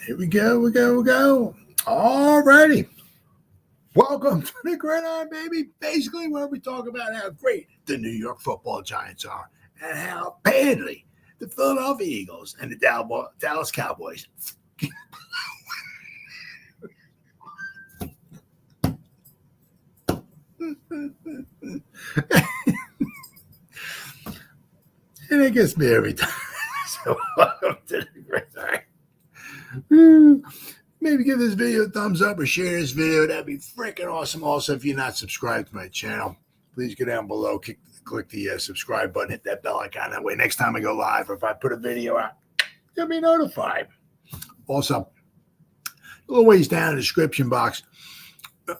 Here we go. All righty. Welcome to the Gridiron, baby. Basically, where we talk about how great the New York Football Giants are and how badly the Philadelphia Eagles and the Dallas Cowboys and it gets me every time. So welcome to the Gridiron. Maybe give this video a thumbs up or share this video. That'd be freaking awesome. Also, if you're not subscribed to my channel, please go down below, click the subscribe button, hit that bell icon. That way, next time I go live or if I put a video out, you'll be notified. Also, a little ways down in the description box,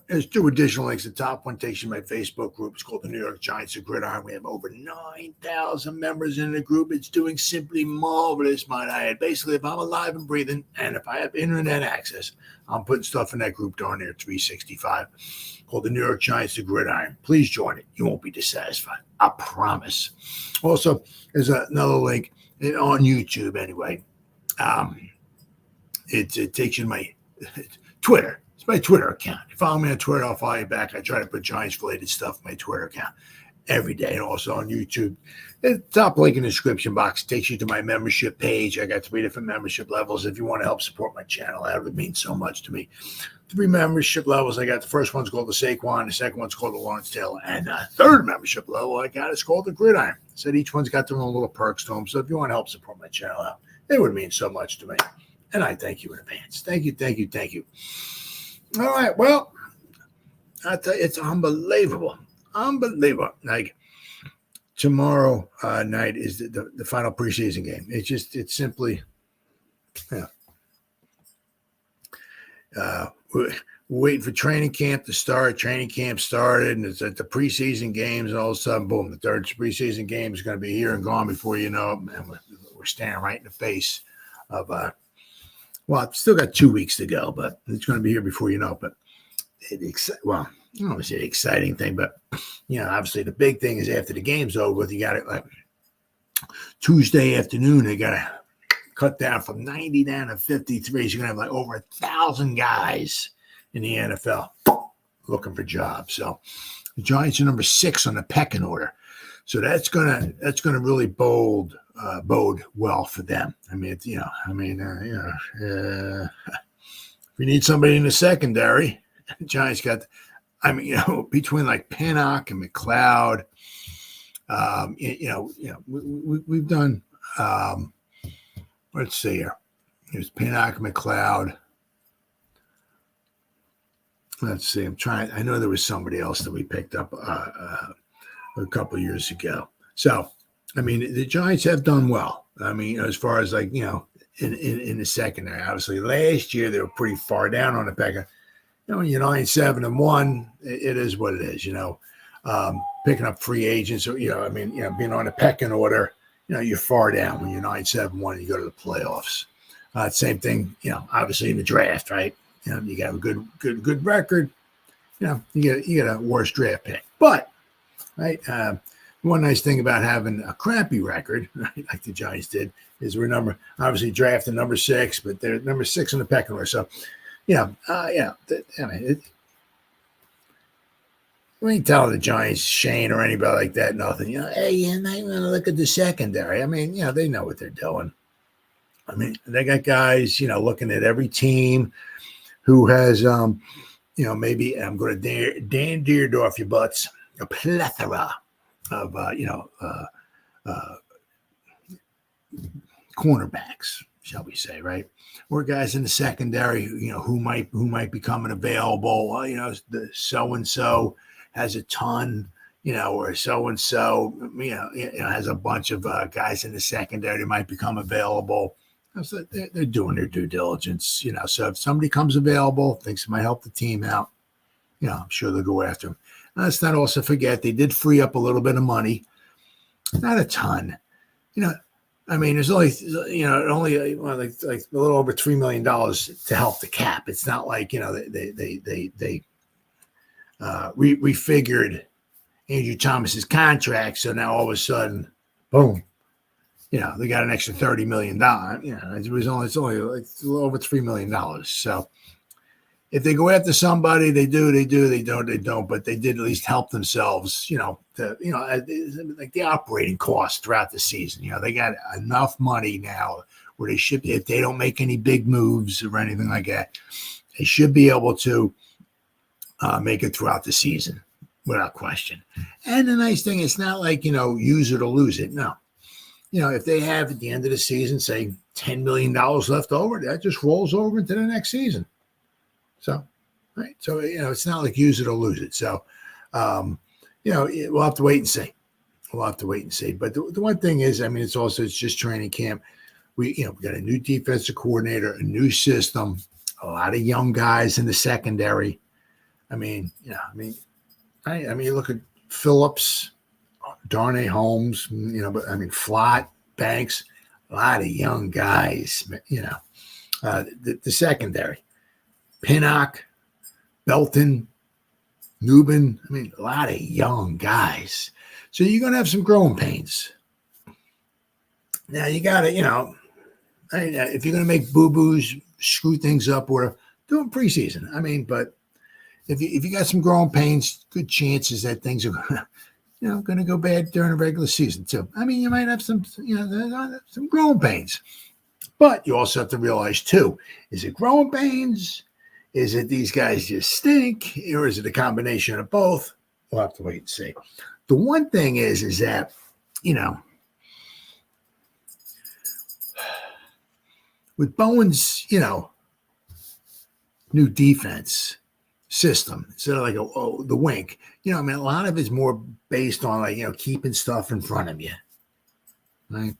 there's 2 additional links. The top one takes you to my Facebook group. It's called the New York Giants of Gridiron. We have over 9,000 members in the group. It's doing simply marvelous, might I add. Basically, if I'm alive and breathing and if I have internet access, I'm putting stuff in that group down there 365 called the New York Giants of Gridiron. Please join it. You won't be dissatisfied. I promise. Also, there's another link on YouTube anyway. It takes you to my Twitter. My Twitter account. If you follow me on Twitter, I'll follow you back. I try to put Giants-related stuff on my Twitter account every day, and also on YouTube. The top link in the description box takes you to my membership page. I got 3 different membership levels. If you want to help support my channel, that would mean so much to me. 3 membership levels. I got the first one's called the Saquon, the second one's called the Lawrence Taylor, and the third membership level I got is called the Gridiron. I said each one's got their own little perks to them. So if you want to help support my channel out, it would mean so much to me. And I thank you in advance. Thank you. All right, well, I tell you, it's unbelievable. Like tomorrow night is the final preseason game. It's simply, we're waiting for training camp to start. Training camp started, and it's at the preseason games, and all of a sudden, boom, the third preseason game is going to be here and gone before you know it. And we're staring right in the face of well, I've still got 2 weeks to go, but it's going to be here before you know it. But I don't want to say the exciting thing, but, obviously the big thing is after the game's over with, you got it like Tuesday afternoon, they got to cut down from 90 down to 53. So you're going to have like over 1,000 guys in the NFL looking for jobs. So the Giants are number 6 on the pecking order. So that's gonna really bode well for them. I mean, if you need somebody in the secondary, the Giants got. Between like Pinnock and McLeod, we've done. Let's see here. Here's Pinnock, McLeod. Let's see. I know there was somebody else that we picked up a couple of years ago. So, the Giants have done well. As far as in the secondary, obviously last year they were pretty far down on the pecking. When you're 9-7-1, it is what it is. Picking up free agents, or being on a pecking order, you're far down when you're 9-7-1. You go to the playoffs. Same thing, obviously in the draft, right? You got a good record. You get a worse draft pick, but. Right. One nice thing about having a crappy record, right, like the Giants did, is we're obviously drafted number 6, but they're number 6 in the pecking order. So, we ain't telling the Giants, Shane, or anybody like that, nothing. Hey, you might want to look at the secondary. They know what they're doing. They got guys, looking at every team who has, maybe I'm going to Dan Deerdorf, your butts. A plethora of cornerbacks, shall we say, right? Or guys in the secondary, who might be coming available. The so and so has a ton, or so and so, has a bunch of guys in the secondary that might become available. So they're doing their due diligence, So if somebody comes available, thinks it might help the team out, I'm sure they'll go after him. Let's not also forget they did free up a little bit of money, not a ton. There's only like a little over $3 million to help the cap. It's not like they refigured Andrew Thomas's contract, so now all of a sudden, boom, they got an extra $30 million. It's only like a little over $3 million. So if they go after somebody, they do, they don't, but they did at least help themselves, like the operating costs throughout the season. They got enough money now where they should, if they don't make any big moves or anything like that, they should be able to make it throughout the season without question. And the nice thing, it's not like, use it or lose it. No. If they have at the end of the season, say $10 million left over, that just rolls over into the next season. So, right. So, it's not like use it or lose it. So, we'll have to wait and see. But the one thing is, it's just training camp. We got a new defensive coordinator, a new system, a lot of young guys in the secondary. You look at Phillips, Darnay Holmes, Flott, Banks, a lot of young guys, the secondary. Pinnock, Belton, Newman, a lot of young guys. So you're going to have some growing pains. Now you got to, if you're going to make boo-boos, screw things up, or do it preseason. But if you got some growing pains, good chances that things are going to go bad during the regular season too. You might have some growing pains. But you also have to realize too, is it growing pains? Is it these guys just stink, or is it a combination of both? We'll have to wait and see. The one thing is that, with Bowen's, new defense system, instead of like the wink, a lot of it's more based on keeping stuff in front of you, right?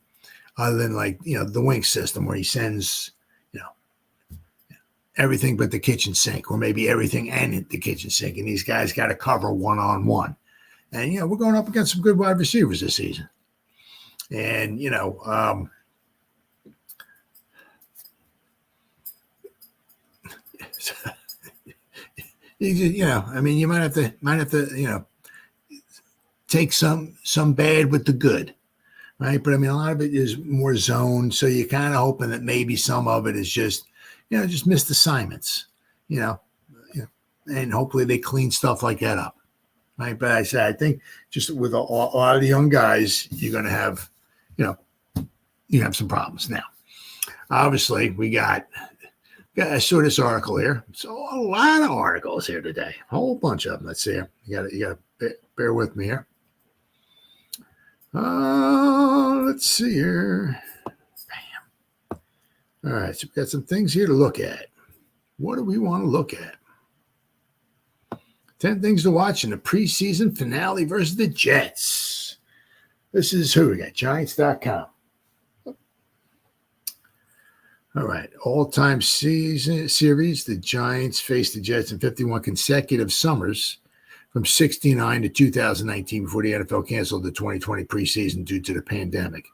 Other than the wink system where he sends, everything but the kitchen sink, or maybe everything and the kitchen sink. And these guys got to cover one-on-one. And, we're going up against some good wide receivers this season. And, you might have to, take some bad with the good, right? But a lot of it is more zone. So you're kind of hoping that maybe some of it is just missed assignments, and hopefully they clean stuff like that up, right? But I think just with a lot of the young guys, you're going to have, you have some problems. Now, obviously, I saw this article here. So a lot of articles here today, a whole bunch of them. Let's see here. You got to bear with me here. Let's see here. All right, so we've got some things here to look at. What do we want to look at? 10 things to watch in the preseason finale versus the Jets. This is who we got, Giants.com. All right, all-time series, the Giants faced the Jets in 51 consecutive summers from 1969 to 2019 before the NFL canceled the 2020 preseason due to the pandemic.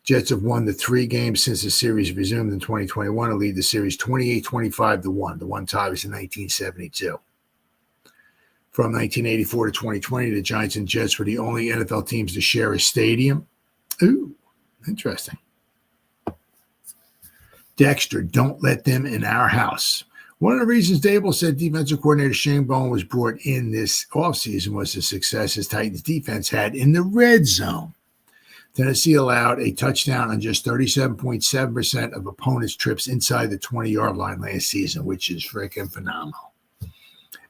Jets have won the 3 games since the series resumed in 2021 and lead the series 28-25-1. The one tie was in 1972. From 1984 to 2020, the Giants and Jets were the only NFL teams to share a stadium. Ooh, interesting. Dexter, don't let them in our house. One of the reasons Dable said defensive coordinator Shane Bowen was brought in this offseason was the success his Titans defense had in the red zone. Tennessee allowed a touchdown on just 37.7% of opponents' trips inside the 20-yard line last season, which is freaking phenomenal.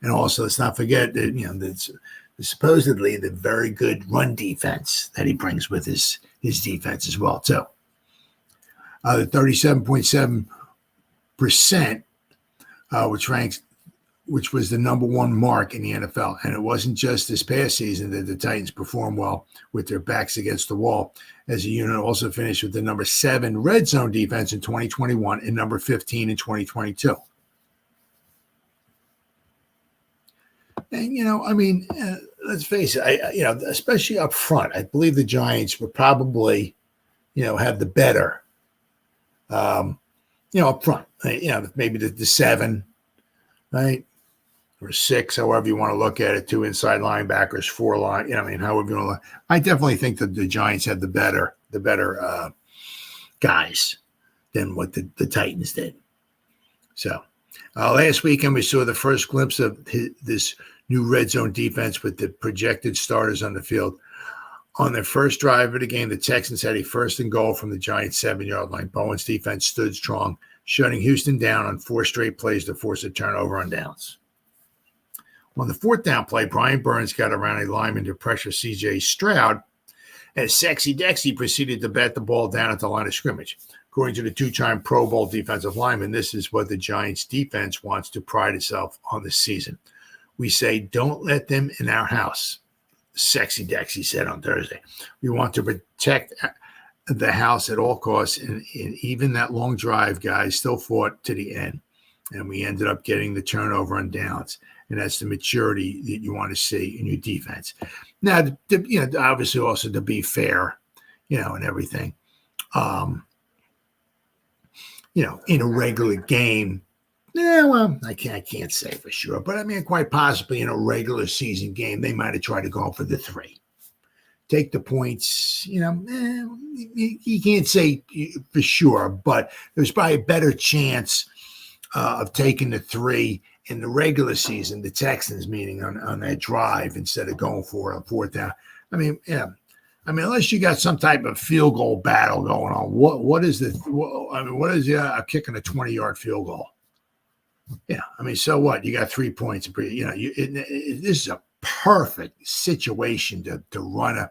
And also, let's not forget that that's supposedly the very good run defense that he brings with his defense as well too. The 37.7%, which was the number one mark in the NFL. And it wasn't just this past season that the Titans performed well with their backs against the wall, as the unit also finished with the number 7 red zone defense in 2021 and number 15 in 2022. And, let's face it, especially up front, I believe the Giants would probably, have the better, up front, maybe the 7, right? Or 6, however you want to look at it, 2 inside linebackers, 4 line. However you want to look. I definitely think that the Giants have the better guys than what the Titans did. So last weekend we saw the first glimpse of this new red zone defense with the projected starters on the field. On their first drive of the game, the Texans had a 1st and goal from the Giants' 7-yard line. Bowen's defense stood strong, shutting Houston down on 4 straight plays to force a turnover on downs. On the 4th down play, Brian Burns got around a lineman to pressure C.J. Stroud, as Sexy Dexy proceeded to bat the ball down at the line of scrimmage. According to the 2-time Pro Bowl defensive lineman, this is what the Giants' defense wants to pride itself on this season. We say, don't let them in our house, Sexy Dexy said on Thursday. We want to protect the house at all costs, and even that long drive, guys still fought to the end, and we ended up getting the turnover on downs, and that's the maturity that you want to see in your defense. Now, obviously also to be fair, and everything, in a regular game, I can't say for sure, but I mean, quite possibly in a regular season game, they might have tried to go for the 3. Take the points, you can't say for sure, but there's probably a better chance of taking the 3 in the regular season, the Texans meaning on that drive instead of going for a 4th down. I mean, unless you got some type of field goal battle going on, what is a kicking a 20-yard field goal? Yeah, I mean, so what? You got 3 points. This is a perfect situation to run a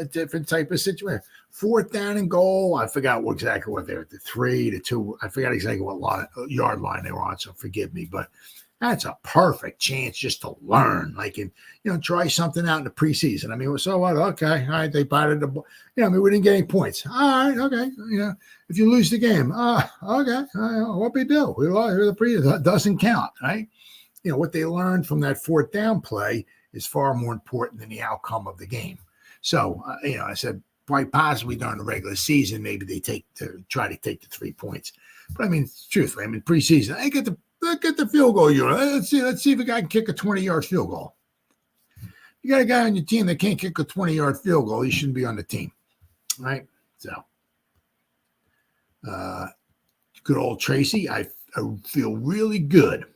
different type of situation. 4th down and goal. I forgot exactly what they were, the 3, the 2. I forgot exactly what yard line they were on, so forgive me. But that's a perfect chance just to learn, try something out in the preseason. I mean, so what? Okay, all right, they batted the ball. We didn't get any points. All right, okay. If you lose the game, okay, what we do? We lost the preseason. Doesn't count, right? What they learned from that 4th down play is far more important than the outcome of the game. So, I said, quite possibly during the regular season, maybe they try to take the 3 points. But I mean, truthfully, preseason, I get the field goal unit. Let's see if a guy can kick a 20-yard field goal. You got a guy on your team that can't kick a 20-yard field goal, he shouldn't be on the team, right? So, good old Tracy, I feel really good.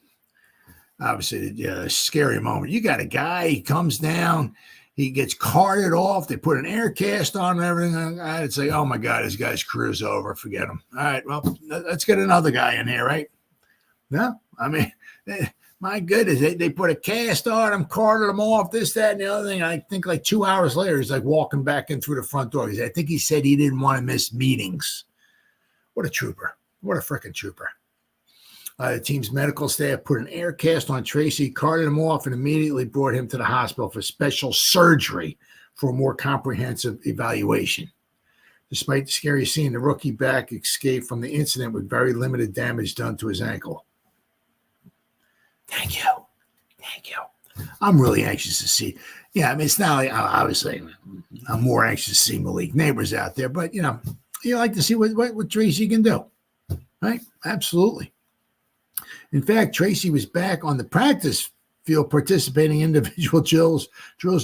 Obviously, a scary moment. You got a guy, he comes down, he gets carted off, they put an air cast on and everything. I'd say, oh my God, this guy's career's over. Forget him. All right, well, let's get another guy in here, right? No, I mean, my goodness, they put a cast on him, carted him off, this, that, and the other thing. I think 2 hours later, he's walking back in through the front door. I think he said he didn't want to miss meetings. What a trooper. What a freaking trooper. The team's medical staff put an air cast on Tracy, carted him off, and immediately brought him to the hospital for special surgery for a more comprehensive evaluation. Despite the scary scene, the rookie back escaped from the incident with very limited damage done to his ankle. Thank you. I'm really anxious to see. Yeah, I mean, it's not like, obviously, I'm more anxious to see Malik Neighbors out there, but, you like to see what Tracy can do, right? Absolutely. In fact, Tracy was back on the practice field participating in individual drills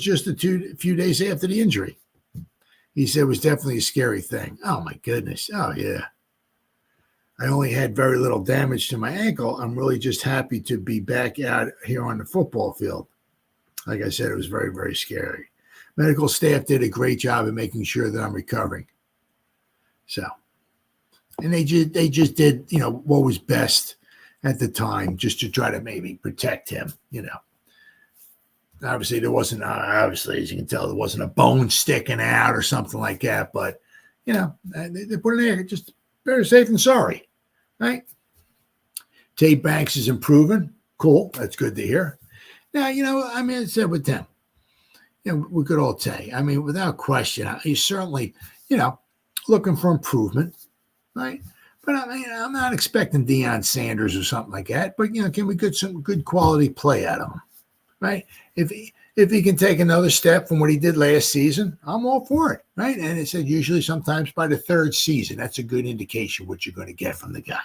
just a few days after the injury. He said it was definitely a scary thing. Oh, my goodness. Oh, yeah. I only had very little damage to my ankle. I'm really just happy to be back out here on the football field. Like I said, it was very, very scary. Medical staff did a great job of making sure that I'm recovering. So, and they just did, what was best at the time, just to try to maybe protect him, Obviously, there wasn't, as you can tell, there wasn't a bone sticking out or something like that. But, they put it in there, just better safe than sorry, right? Tate Banks is improving. Cool. That's good to hear. Now, I said with them, we could all say, without question, he's certainly, looking for improvement, right? But I'm not expecting Deion Sanders or something like that. But can we get some good quality play out of him, right? If he can take another step from what he did last season, I'm all for it, right? And it said usually sometimes by the 3rd season, that's a good indication what you're going to get from the guy,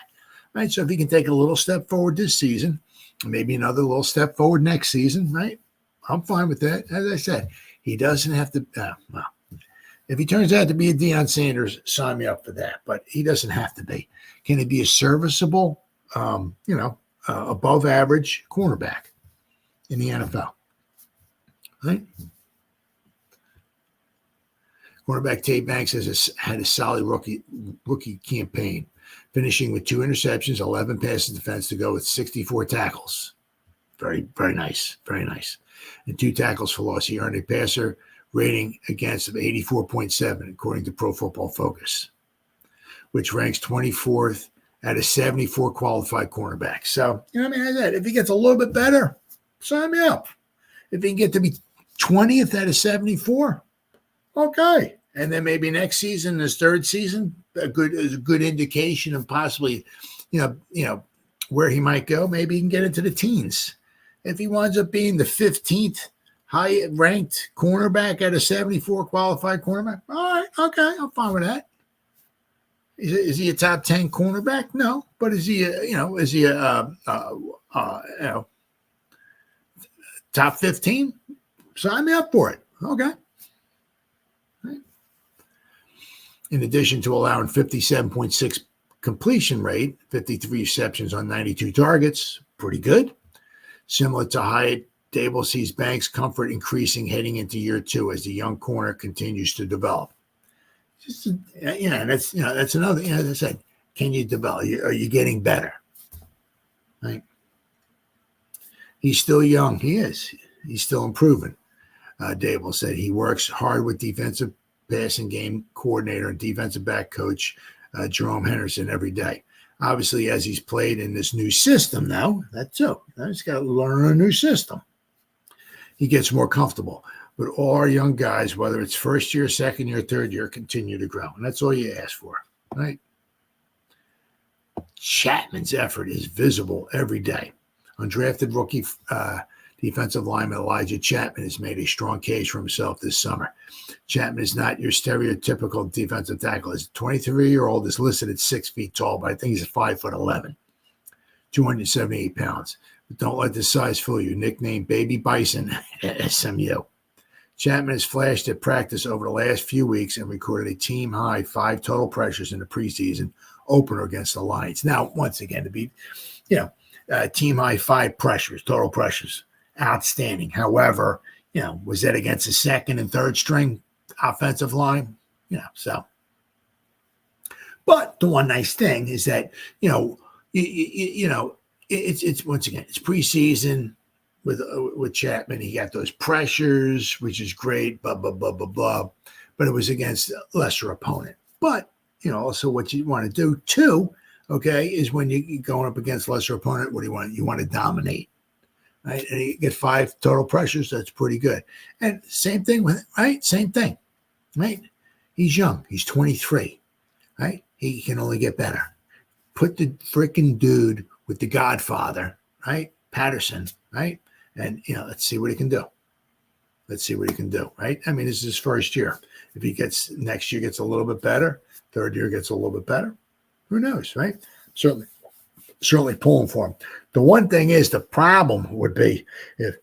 right? So if he can take a little step forward this season, maybe another little step forward next season, right? I'm fine with that. As I said, he doesn't have to. If he turns out to be a Deion Sanders, sign me up for that. But he doesn't have to be. Can he be a serviceable, above average cornerback in the NFL? Right? Cornerback Tate Banks had a solid rookie campaign, finishing with 2 interceptions, 11 passes defense to go with 64 tackles. Very, very nice. Very nice. And 2 tackles for loss. He earned a passer rating against of 84.7, according to Pro Football Focus, which ranks 24th out of 74 qualified cornerbacks. So, as I said, if he gets a little bit better, sign me up. If he can get to be 20th out of 74, okay. And then maybe next season, his third season, a good indication of possibly, where he might go. Maybe he can get into the teens. If he winds up being the 15th high-ranked cornerback out of 74 qualified cornerback, all right, okay, I'm fine with that. Is he a top 10 cornerback? No, but is he top 15? Sign me up for it. Okay. Right. In addition to allowing 57.6 completion rate, 53 receptions on 92 targets, pretty good. Similar to Hyatt, Dable sees Banks' comfort increasing heading into year 2 as the young corner continues to develop. That's another. As I said, can you develop? Are you getting better? Right. He's still young. He is. He's still improving. Dable said he works hard with defensive passing game coordinator and defensive back coach Jerome Henderson every day. Obviously, as he's played in this new system now, that's too. He's got to learn a new system. He gets more comfortable. But all our young guys, whether it's first year, second year, third year, continue to grow. And that's all you ask for, right? Chapman's effort is visible every day. Undrafted rookie defensive lineman Elijah Chapman has made a strong case for himself this summer. Chapman is not your stereotypical defensive tackle. His 23-year-old is listed at 6 feet tall, but I think he's 5'11", 278 pounds. But don't let the size fool you. Nicknamed Baby Bison at SMU. Chapman has flashed at practice over the last few weeks and recorded a team-high 5 total pressures in the preseason opener against the Lions. Now, once again, to be, team-high 5 pressures, total pressures, outstanding. However, was that against the second and third string offensive line? So. But the one nice thing is that, it's once again, it's preseason. With Chapman, he got those pressures, which is great, blah, blah, blah, blah, blah. But it was against a lesser opponent. But, also what you want to do, too, okay, is when you're going up against lesser opponent, what do you want? You want to dominate, right? And you get 5 total pressures, that's pretty good. And same thing with it, right? Same thing, right? He's young. He's 23, right? He can only get better. Put the freaking dude with the Godfather, right? Patterson, right? And, let's see what he can do. Let's see what he can do, right? I mean, this is his first year. If he next year gets a little bit better, third year gets a little bit better, who knows, right? Certainly pulling for him. The one thing is the problem would be if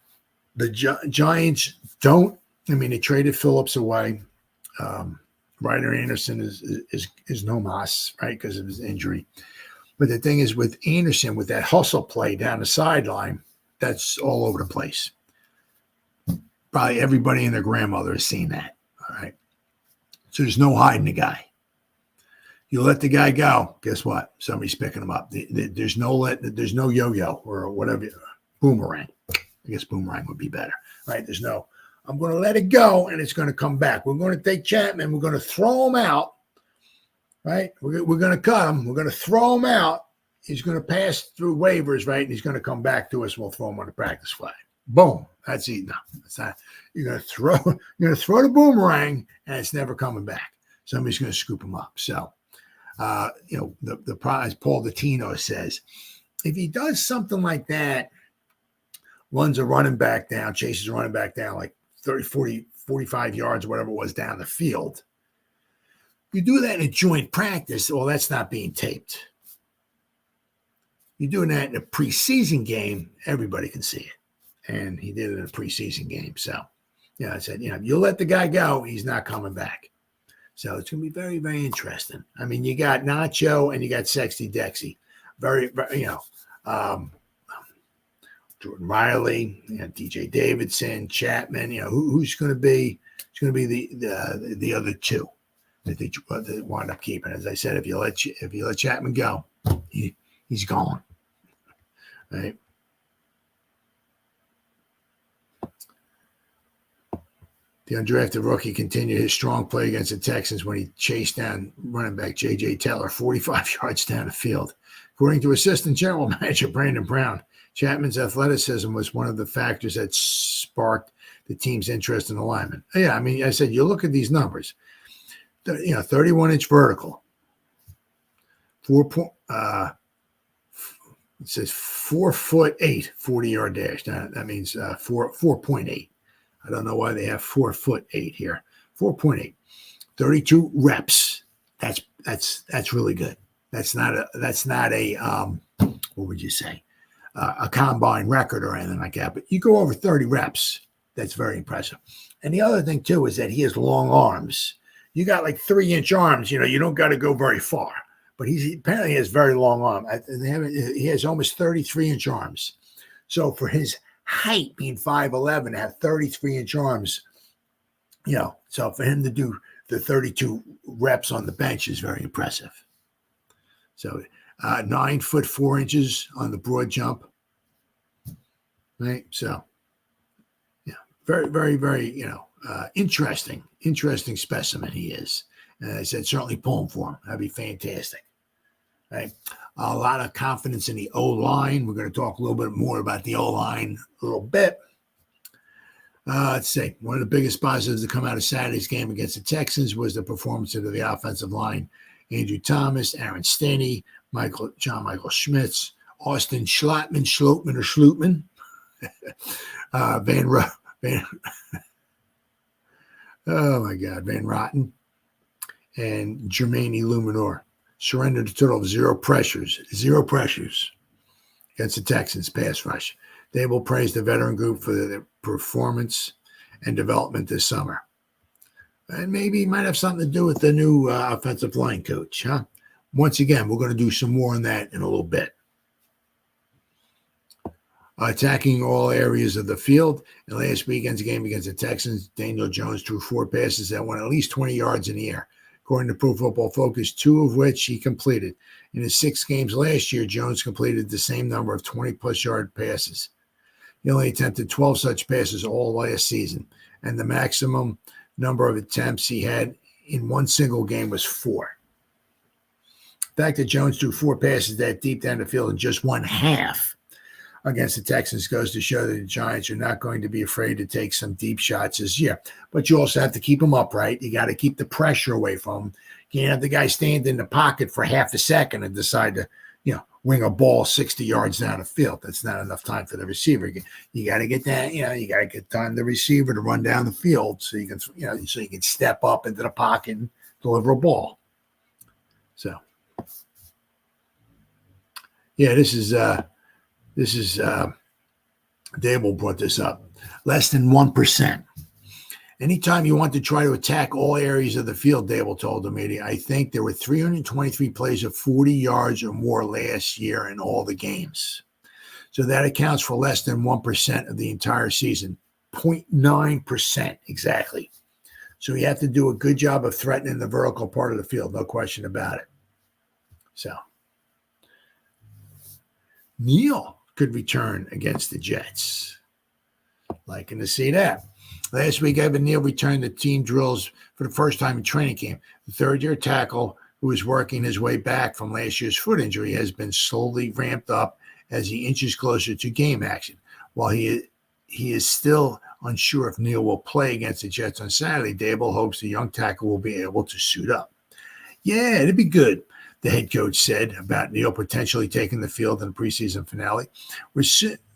the Giants don't, they traded Phillips away. Ryder Anderson is no mas, right, because of his injury. But the thing is with Anderson, with that hustle play down the sideline, that's all over the place. Probably everybody and their grandmother has seen that. All right. So there's no hiding the guy. You let the guy go, guess what? Somebody's picking him up. There's no yo-yo or whatever. Boomerang. I guess boomerang would be better. Right? There's no, I'm going to let it go and it's going to come back. We're going to take Chapman. We're going to throw him out. Right? We're going to cut him. We're going to throw him out. He's going to pass through waivers, right? And he's going to come back to us. We'll throw him on the practice flag. Boom. That's it. No, that's not. You're going to throw the boomerang, and it's never coming back. Somebody's going to scoop him up. So, the prize, Paul Dottino says, if he does something like that, runs a running back down, chases a running back down like 30, 40, 45 yards, whatever it was down the field. You do that in a joint practice, well, that's not being taped. You're doing that in a preseason game, everybody can see it. And he did it in a preseason game. So, I said, you let the guy go, he's not coming back. So it's going to be very, very interesting. I mean, you got Nacho and you got Sexy Dexy. Very, very, Jordan Riley, DJ Davidson, Chapman. Who's going to be? It's going to be the other two that they wind up keeping. As I said, if you let Chapman go, he's gone. Right. The undrafted rookie continued his strong play against the Texans when he chased down running back J.J. Taylor 45 yards down the field. According to assistant general manager Brandon Brown, Chapman's athleticism was one of the factors that sparked the team's interest in the lineman. Yeah, I mean, I said, you look at these numbers, 31-inch vertical, it says 4'8", 40-yard dash. That means 4.8. I don't know why they have 4'8" here. 4.8, 32 reps. That's really good. That's not a what would you say? A combine record or anything like that. But you go over 30 reps. That's very impressive. And the other thing too is that he has long arms. You got like 3-inch arms. You don't got to go very far. But he apparently has very long arms. He has almost 33-inch arms. So for his height, being 5'11", to have 33-inch arms, so for him to do the 32 reps on the bench is very impressive. So 9 foot 4 inches on the broad jump. Right. So very, very, very, interesting specimen he is. And I said, certainly pull him for him. That'd be fantastic. Right. A lot of confidence in the O-line. We're going to talk a little bit more about the O-line a little bit. Let's see. One of the biggest positives to come out of Saturday's game against the Texans was the performance of the offensive line. Andrew Thomas, Aaron Staney, John Michael Schmitz, Austin Schlottman, Van Rotten, and Jermaine Illuminor surrendered a total of zero pressures against the Texans pass rush. Dable praised the veteran group for their performance and development this summer. And maybe it might have something to do with the new offensive line coach, huh? Once again, we're going to do some more on that in a little bit. Attacking all areas of the field. In last weekend's game against the Texans, Daniel Jones threw 4 passes that went at least 20 yards in the air. According to Pro Football Focus, 2 of which he completed. In his 6 games last year, Jones completed the same number of 20-plus yard passes. He only attempted 12 such passes all last season, and the maximum number of attempts he had in one single game was 4. The fact that Jones threw 4 passes that deep down the field in just one half against the Texans goes to show that the Giants are not going to be afraid to take some deep shots this year. But you also have to keep them upright. You got to keep the pressure away from them. You can't have the guy stand in the pocket for half a second and decide to, wing a ball 60 yards down the field. That's not enough time for the receiver. You got to get that, you got to get time the receiver to run down the field so you can, so you can step up into the pocket and deliver a ball. So, this is Dable brought this up. Less than 1%. Anytime you want to try to attack all areas of the field, Dable told the media, I think there were 323 plays of 40 yards or more last year in all the games. So that accounts for less than 1% of the entire season. 0.9% exactly. So you have to do a good job of threatening the vertical part of the field, no question about it. So Neal could return against the Jets. Liking to see that. Last week, Evan Neal returned to team drills for the first time in training camp. The third-year tackle, who is working his way back from last year's foot injury, has been slowly ramped up as he inches closer to game action. While he is still unsure if Neal will play against the Jets on Saturday, Dable hopes the young tackle will be able to suit up. Yeah, it'd be good, the head coach said about Neal potentially taking the field in the preseason finale.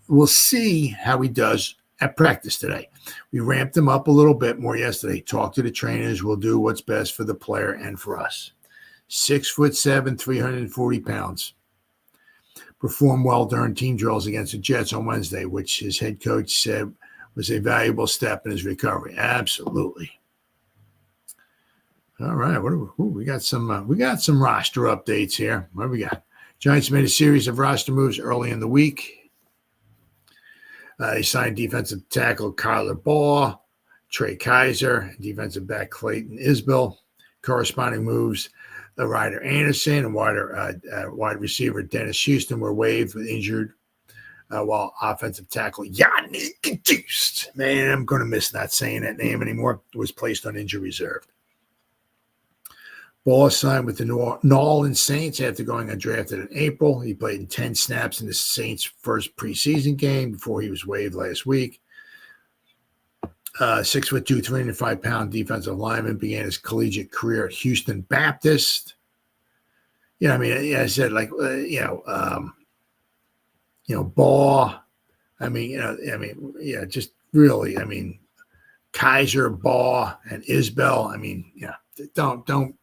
We'll see how he does at practice today. We ramped him up a little bit more yesterday. Talked to the trainers. We'll do what's best for the player and for us. 6'7", 340 pounds. Performed well during team drills against the Jets on Wednesday, which his head coach said was a valuable step in his recovery. Absolutely. All right. We got some roster updates here. What do we got? Giants made a series of roster moves early in the week. They signed defensive tackle Kyler Baugh, Trey Kaiser, defensive back Clayton Isbell. Corresponding moves, the Ryder Anderson and wide receiver Dennis Houston were waived with injured, while offensive tackle Yannick Deuce, man, I'm going to miss not saying that name anymore, was placed on injury reserve. Ball signed with the New Orleans Saints after going undrafted in April. He played in 10 snaps in the Saints' first preseason game before he was waived last week. 6'2", 305-pound defensive lineman began his collegiate career at Houston Baptist. Yeah, I mean, yeah, I said Ball. Just really, Kaiser, Ball, and Isbell. Don't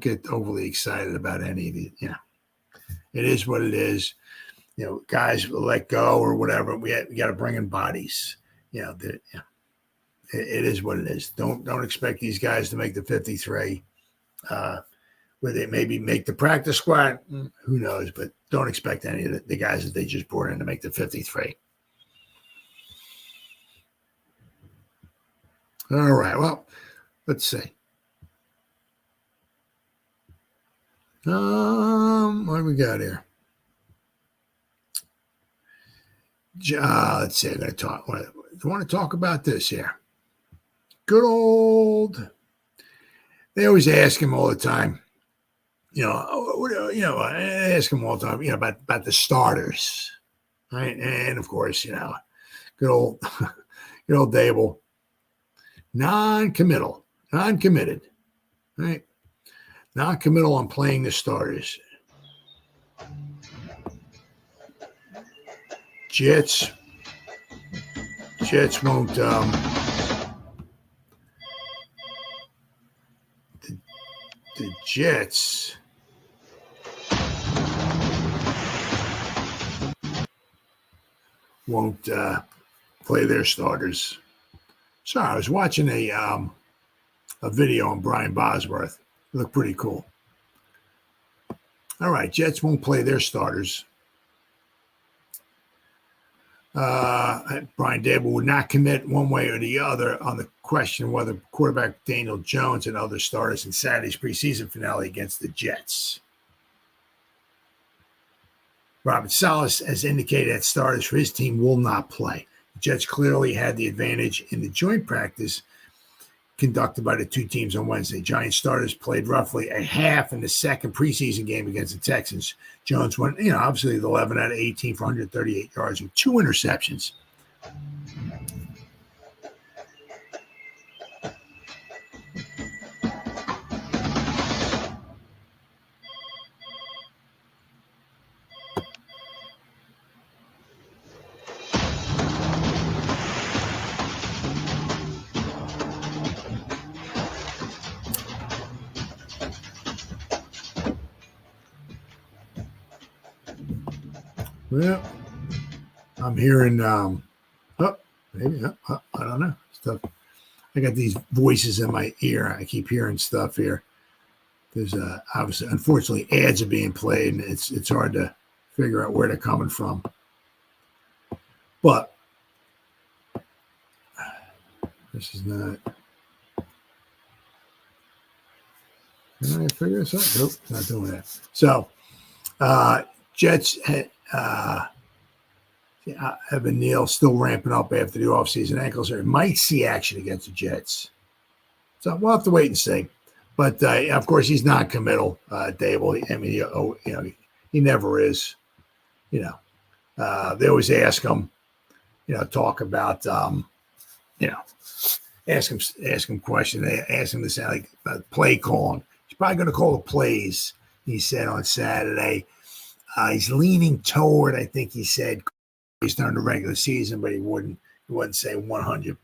get overly excited about any of these. It is what it is. Guys will let go or whatever. We got to bring in bodies. It is what it is. Don't expect these guys to make the 53. Where they maybe make the practice squad, who knows? But don't expect any of the guys that they just brought in to make the 53. All right. Well, let's see. What do we got here? Let's see. I'm going to talk. I want to talk about this here. Good old. They always ask him all the time. I ask him all the time. About the starters, right? And of course, good old Dable. Non-committed, right? Non-committal on playing the starters. Jets won't. The Jets won't play their starters. Sorry, I was watching a video on Brian Bosworth. It looked pretty cool. All right, Jets won't play their starters. Brian Dable would not commit one way or the other on the question whether quarterback Daniel Jones and other starters in Saturday's preseason finale against the Jets. Robert Salas has indicated that starters for his team will not play. The Jets clearly had the advantage in the joint practice conducted by the two teams on Wednesday. Giants starters played roughly a half in the second preseason game against the Texans. Jones went, obviously 11 out of 18 for 138 yards with 2 interceptions. Well, I'm hearing, I don't know, stuff. I got these voices in my ear. I keep hearing stuff here. There's obviously, unfortunately, ads are being played, and it's hard to figure out where they're coming from. But this is not. Can I figure this out? Nope, not doing that. So, Jets. Evan Neal still ramping up after the offseason ankle surgery. Might see action against the Jets. So we'll have to wait and see. But, of course, he's not committal, Dable. He never is. They always ask him, talk about, ask him questions. They ask him to say, like, about play calling. He's probably going to call the plays, he said on Saturday. He's leaning toward, I think he said, based on the regular season, but he wouldn't say 100%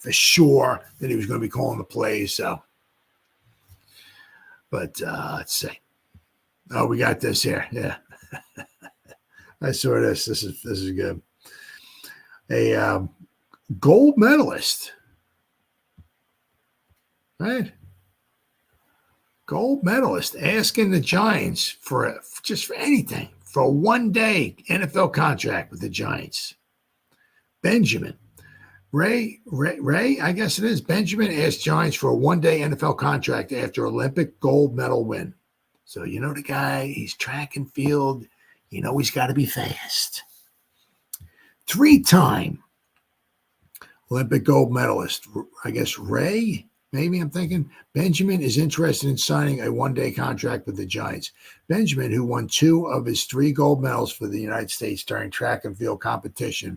for sure that he was going to be calling the plays. So, but let's see. Oh, we got this here. Yeah, I saw this. This is good. A gold medalist right? Gold medalist asking the Giants for anything for a 1-day NFL contract with the Giants. Benjamin. Ray, I guess it is. Benjamin asked Giants for a 1-day NFL contract after Olympic gold medal win. So, you know the guy, he's track and field. You know he's got to be fast. 3-time Olympic gold medalist, I guess Ray, maybe I'm thinking. Benjamin is interested in signing a 1-day contract with the Giants. Benjamin, who won 2 of his 3 gold medals for the United States during track and field competition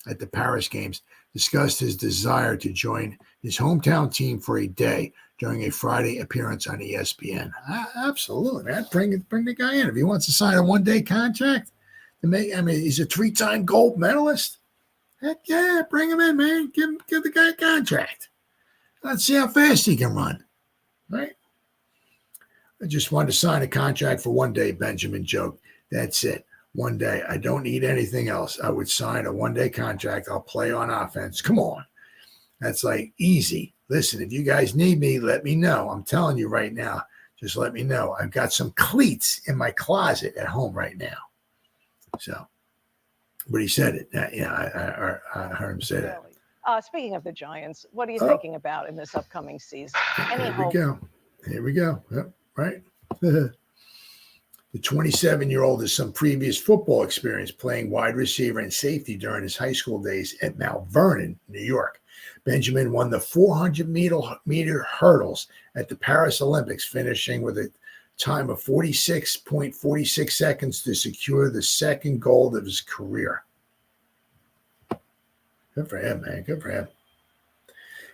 at the Paris Games, discussed his desire to join his hometown team for a day during a Friday appearance on ESPN. Absolutely, man. Bring the guy in. If he wants to sign a 1-day contract, he's a 3-time gold medalist. Heck yeah, bring him in, man. Give the guy a contract. Let's see how fast he can run. Right? I just wanted to sign a contract for 1 day, Benjamin joked. That's it. 1 day. I don't need anything else. I would sign a 1-day contract. I'll play on offense. Come on. That's like easy. Listen, if you guys need me, let me know. I'm telling you right now. Just let me know. I've got some cleats in my closet at home right now. So, but he said it. I heard him say that. Speaking of the Giants, what are you thinking about in this upcoming season? Any hope? Here we go. Yep, right. The 27-year-old has some previous football experience playing wide receiver and safety during his high school days at Mount Vernon, New York. Benjamin won the 400-meter hurdles at the Paris Olympics, finishing with a time of 46.46 seconds to secure the second gold of his career. Good for him, man. Good for him.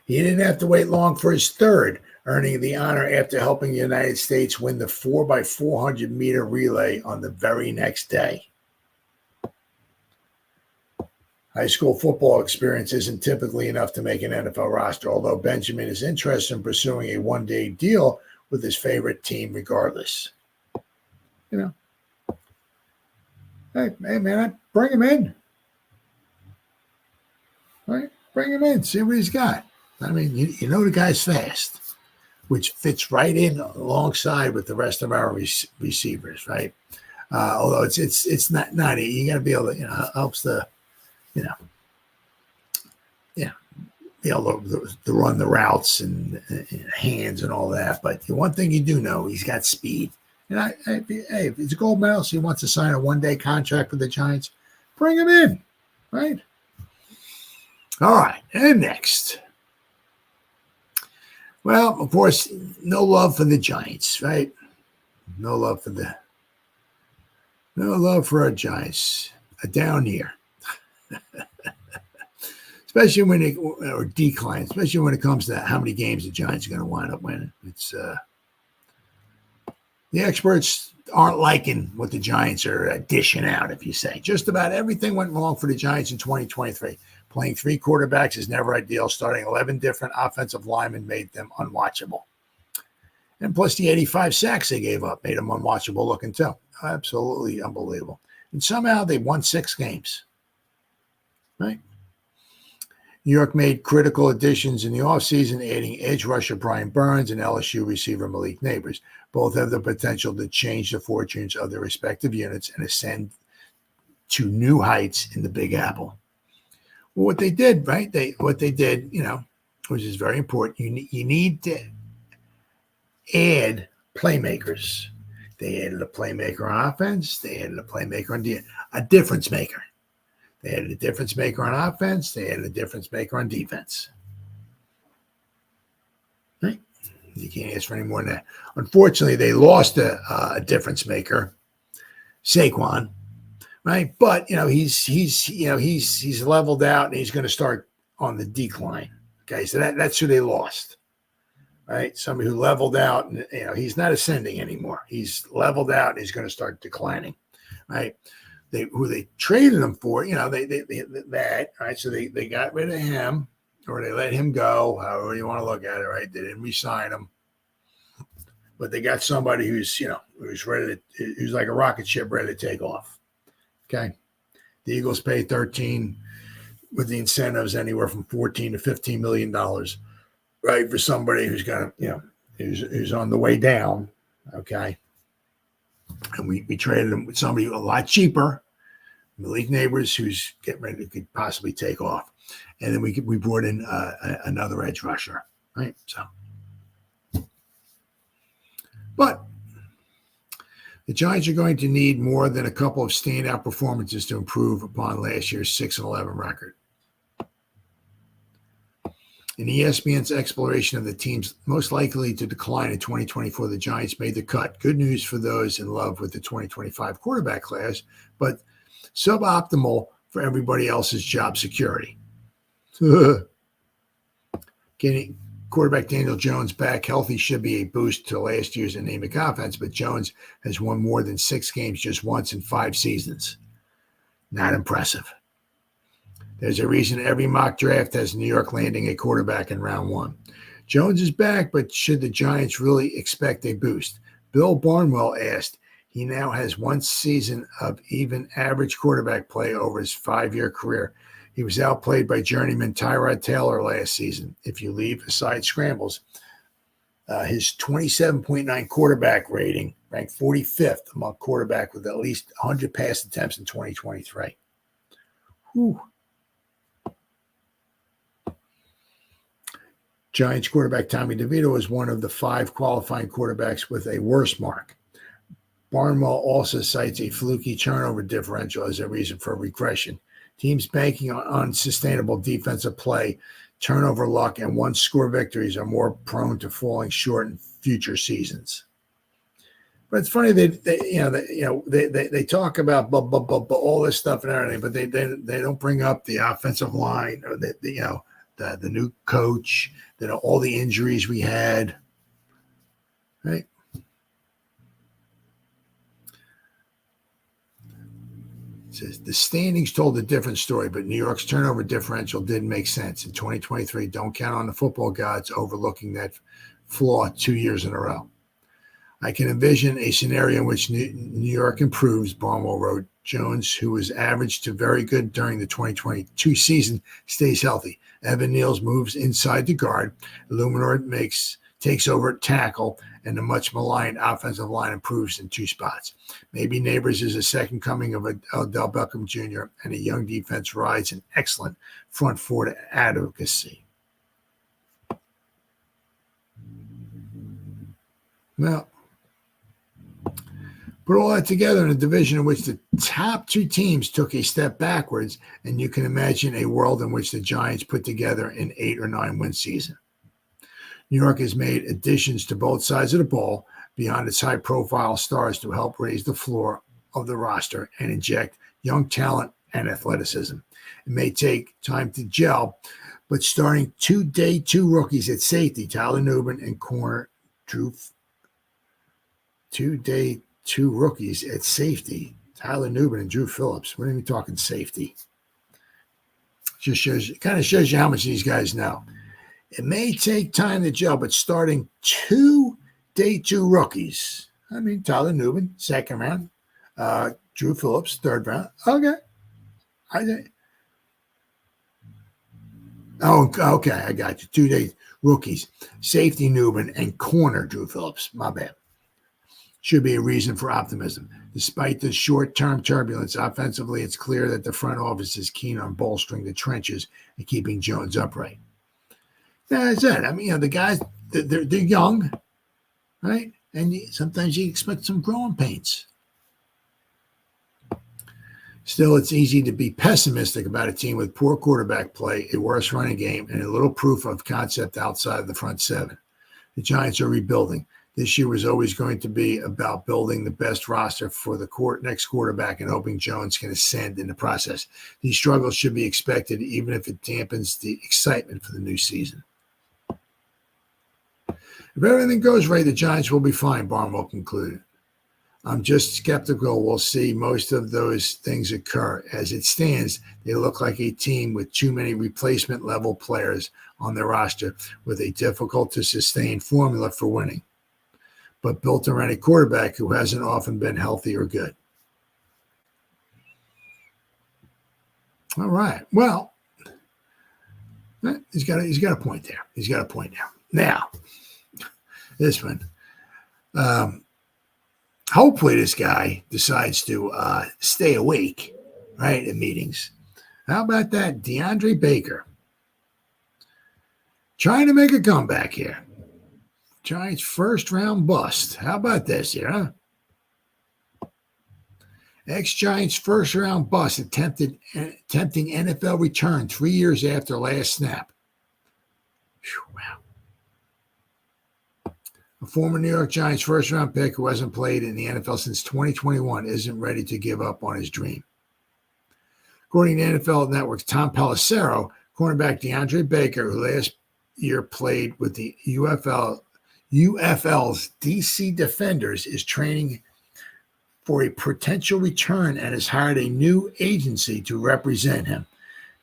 He didn't have to wait long for his third, earning the honor after helping the United States win the 4x400-meter relay on the very next day. High school football experience isn't typically enough to make an NFL roster, although Benjamin is interested in pursuing a 1-day deal with his favorite team regardless. You know, hey man, bring him in. Right? Bring him in, see what he's got. I mean, you know the guy's fast, which fits right in alongside with the rest of our receivers, right? Although it's not you got to be able to, helps the, be able to run the routes and hands and all that. But the one thing you do know, he's got speed. And if he's a gold medalist, he wants to sign a 1-day contract with the Giants, bring him in, right? All right, and next. Well, of course, no love for the Giants, right? No love for our Giants. A down year. Especially when or decline, especially when it comes to how many games the Giants are going to wind up winning. It's the experts aren't liking what the Giants are dishing out, if you say. Just about everything went wrong for the Giants in 2023. Playing 3 quarterbacks is never ideal. Starting 11 different offensive linemen made them unwatchable. And plus the 85 sacks they gave up made them unwatchable looking too. Absolutely unbelievable. And somehow they won 6 games. Right? New York made critical additions in the offseason, adding edge rusher Brian Burns and LSU receiver Malik Neighbors. Both have the potential to change the fortunes of their respective units and ascend to new heights in the Big Apple. Well, what they did, right? What they did, which is very important. You need to add playmakers. They added a playmaker on offense. They added a playmaker on a difference maker. They added a difference maker on offense. They added a difference maker on defense. Right? You can't ask for any more than that. Unfortunately, they lost a difference maker, Saquon. Right, but he's leveled out and he's going to start on the decline. Okay, so that's who they lost. Right, somebody who leveled out and he's not ascending anymore. He's leveled out and he's going to start declining. Right. Who they traded him for, right? So they got rid of him, or they let him go, however you want to look at it, right? They didn't re-sign him, but they got somebody who's who's like a rocket ship ready to take off. Okay, the Eagles paid 13 with the incentives anywhere from $14 to $15 million right, for somebody who's gonna, who's on the way down. Okay. And we traded him with somebody a lot cheaper, Malik Neighbors, who's getting ready to could possibly take off. And then we brought in another edge rusher, right? So, but the Giants are going to need more than a couple of standout performances to improve upon last year's 6-11 record. In ESPN's exploration of the teams most likely to decline in 2024, the Giants made the cut. Good news for those in love with the 2025 quarterback class, but suboptimal for everybody else's job security. Getting quarterback Daniel Jones back healthy should be a boost to last year's anemic offense, but Jones has won more than 6 games just once in 5 seasons. Not impressive. There's a reason every mock draft has New York landing a quarterback in round 1. Jones is back, but should the Giants really expect a boost? Bill Barnwell asked. He now has 1 season of even average quarterback play over his 5-year career. He was outplayed by journeyman Tyrod Taylor last season. If you leave aside scrambles, his 27.9 quarterback rating ranked 45th among quarterback with at least 100 pass attempts in 2023. Whew. Giants quarterback Tommy DeVito is one of the 5 qualifying quarterbacks with a worse mark. Barnwell also cites a fluky turnover differential as a reason for regression. Teams banking on unsustainable defensive play, turnover luck, and one-score victories are more prone to falling short in future seasons. But it's funny they talk about all this stuff and everything, but they don't bring up the offensive line or the new coach, all the injuries we had, right? It says the standings told a different story, but New York's turnover differential didn't make sense. In 2023, don't count on the football gods overlooking that flaw 2 years in a row. I can envision a scenario in which New York improves, Barnwell wrote. Jones, who was average to very good during the 2022 season, stays healthy. Evan Neal's moves inside the guard. Illuminor takes over at tackle, and the much maligned offensive line improves in 2 spots. Maybe Neighbors is a second coming of Odell Beckham Jr., and a young defense rides an excellent front 4 advocacy. Well, put all that together in a division in which the top 2 teams took a step backwards, and you can imagine a world in which the Giants put together an 8 or 9 win season. New York has made additions to both sides of the ball beyond its high-profile stars to help raise the floor of the roster and inject young talent and athleticism. It may take time to gel, but starting 2 day 2 rookies at safety, Tyler Nubin and corner Drew. 2 day 2 rookies at safety, Tyler Nubin and Drew Phillips. We're even talking safety. Kind of shows you how much these guys know. It may take time to gel, but starting 2 day 2 rookies. I mean, Tyler Nubin, 2nd round. Drew Phillips, 3rd round. Okay. Okay, I got you. 2 day rookies. Safety Nubin and corner Drew Phillips. My bad. Should be a reason for optimism. Despite the short-term turbulence, offensively, it's clear that the front office is keen on bolstering the trenches and keeping Jones upright. That's it. I mean, the guys, they're young, right? And sometimes you expect some growing pains. Still, it's easy to be pessimistic about a team with poor quarterback play, a worse running game, and a little proof of concept outside of the front 7. The Giants are rebuilding. This year was always going to be about building the best roster for the next quarterback and hoping Jones can ascend in the process. These struggles should be expected, even if it dampens the excitement for the new season. If everything goes right, the Giants will be fine, Barnwell concluded. I'm just skeptical we'll see most of those things occur. As it stands, they look like a team with too many replacement-level players on their roster with a difficult-to-sustain formula for winning, but built around a quarterback who hasn't often been healthy or good. All right. Well, He's got a point there. He's got a point there. Now, this one. Hopefully this guy decides to stay awake, right, in meetings. How about that? DeAndre Baker trying to make a comeback here. Giants first round bust. How about this here, huh? Ex-Giants first round bust attempting NFL return 3 years after last snap. Whew, wow. A former New York Giants first round pick who hasn't played in the NFL since 2021 isn't ready to give up on his dream. According to NFL Network's Tom Pelissero, cornerback DeAndre Baker, who last year played with the UFL's DC Defenders, is training for a potential return and has hired a new agency to represent him.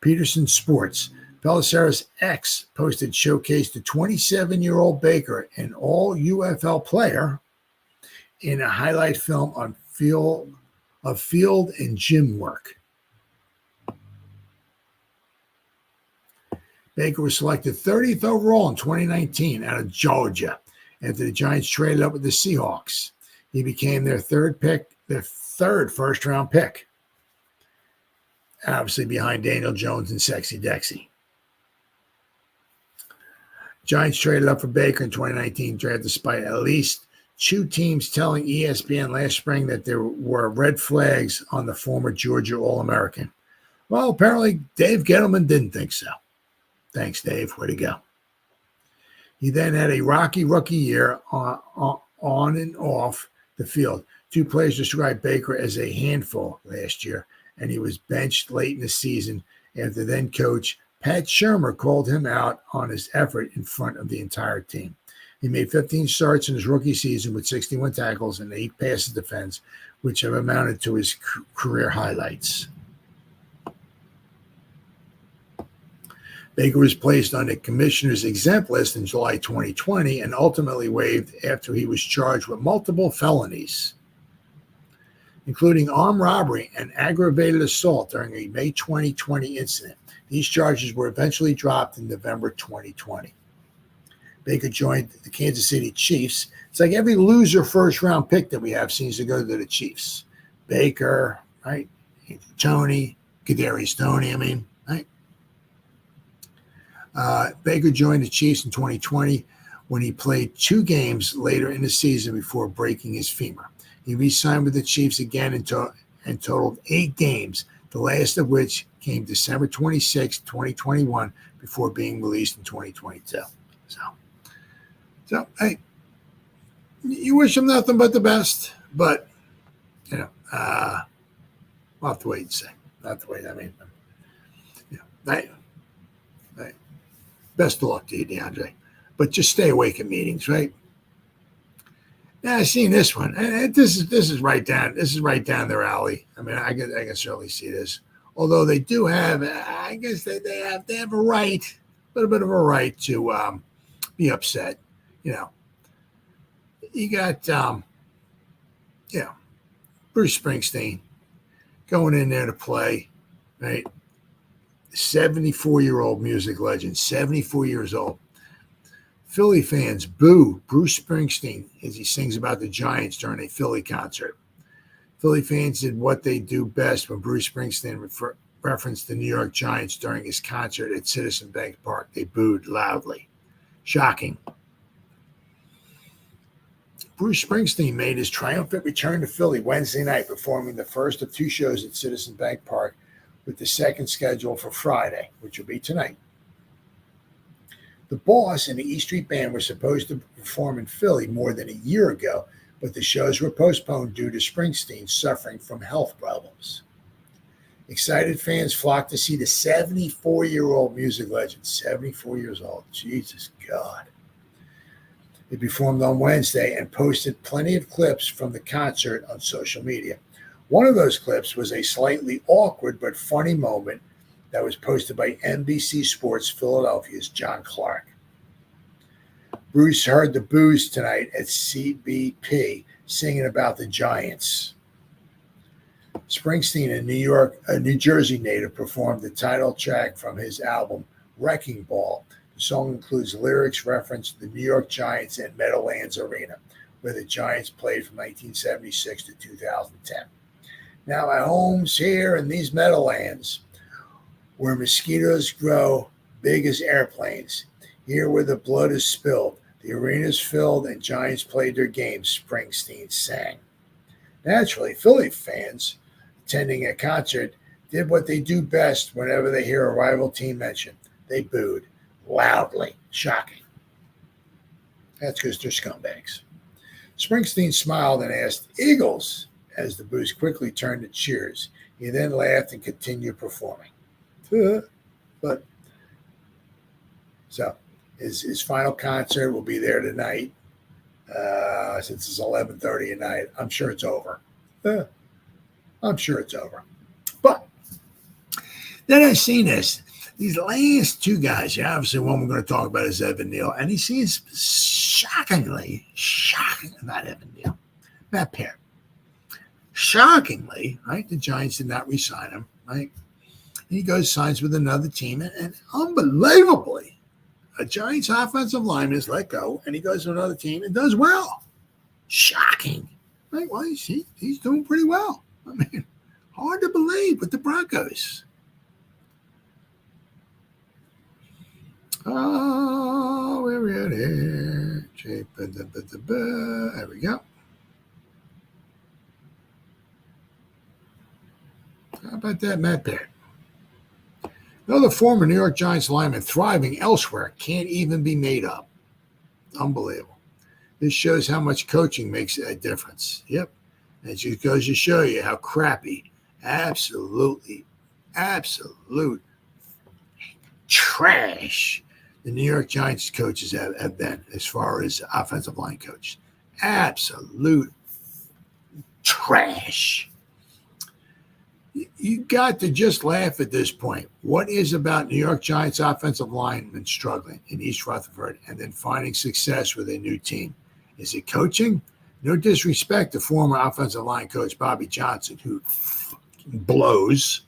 Peterson Sports. Pelissero's ex posted showcased the 27-year-old Baker, an all-UFL player, in a highlight film on field and gym work. Baker was selected 30th overall in 2019 out of Georgia after the Giants traded up with the Seahawks. He became their third first-round pick, obviously behind Daniel Jones and Sexy Dexy. Giants traded up for Baker in 2019 draft despite at least two teams telling ESPN last spring that there were red flags on the former Georgia All-American. Well, apparently Dave Gettleman didn't think so. Thanks, Dave. Way to go. He then had a rocky rookie year on and off the field. Two players described Baker as a handful last year, and he was benched late in the season after then coach Pat Shermer called him out on his effort in front of the entire team. He made 15 starts in his rookie season with 61 tackles and 8 passes defense, which have amounted to his career highlights. Baker was placed on the commissioner's exempt list in July 2020 and ultimately waived after he was charged with multiple felonies, including armed robbery and aggravated assault during a May 2020 incident. These charges were eventually dropped in November 2020. Baker joined the Kansas City Chiefs. It's like every loser first-round pick that we have seems to go to the Chiefs. Baker, right? Tony, Kadarius Toney, right? Baker joined the Chiefs in 2020 when he played 2 games later in the season before breaking his femur. He re-signed with the Chiefs again and totaled 8 games, the last of which came December 26, 2021, before being released in 2022. So hey, you wish him nothing but the best, but, we'll have to wait and see. Best of luck to you, DeAndre. But just stay awake at meetings, right? Yeah, I've seen this one. And this is right down their alley. I can certainly see this. Although they do have, I guess they have a right, a little bit of a right to be upset. You got Bruce Springsteen going in there to play, right? 74-year-old music legend, 74 years old. Philly fans boo Bruce Springsteen as he sings about the Giants during a Philly concert. Philly fans did what they do best when Bruce Springsteen referenced the New York Giants during his concert at Citizen Bank Park. They booed loudly. Shocking. Bruce Springsteen made his triumphant return to Philly Wednesday night, performing the first of 2 shows at Citizen Bank Park, with the second scheduled for Friday, which will be tonight. The Boss and the E Street Band were supposed to perform in Philly more than a year ago, but the shows were postponed due to Springsteen suffering from health problems. Excited fans flocked to see the 74-year-old music legend, 74 years old. Jesus God. He performed on Wednesday and posted plenty of clips from the concert on social media. One of those clips was a slightly awkward but funny moment that was posted by NBC Sports Philadelphia's John Clark. Bruce heard the boos tonight at CBP singing about the Giants. Springsteen, a New Jersey native, performed the title track from his album, Wrecking Ball. The song includes lyrics reference to the New York Giants and Meadowlands Arena, where the Giants played from 1976 to 2010. Now, my home's here in these Meadowlands, where mosquitoes grow big as airplanes. Here where the blood is spilled, the arena's filled, and Giants played their games, Springsteen sang. Naturally, Philly fans attending a concert did what they do best whenever they hear a rival team mentioned. They booed loudly. Shocking. That's because they're scumbags. Springsteen smiled and asked, "Eagles," as the boos quickly turned to cheers. He then laughed and continued performing. But so his final concert will be there tonight. Since it's 11:30 at night, I'm sure it's over. I'm sure it's over. But then I seen this. These last two guys, obviously one we're going to talk about is Evan Neal, and he seems shockingly, not Evan Neal, Matt Peart. Shockingly, right, the Giants did not re-sign him, right? He goes, signs with another team, and unbelievably, a Giants offensive lineman is let go, and he goes to another team and does well. Shocking. Right? Well, he's doing pretty well. I mean, hard to believe with the Broncos. Oh, where we at here? There we go. How about that, Matt Peart? Another former New York Giants lineman thriving elsewhere can't even be made up. Unbelievable. This shows how much coaching makes a difference. Yep. And it just goes to show you how crappy, absolute trash the New York Giants coaches have been as far as offensive line coach. Absolute trash. You got to just laugh at this point. What is about New York Giants offensive linemen struggling in East Rutherford and then finding success with a new team? Is it coaching? No disrespect to former offensive line coach Bobby Johnson, who blows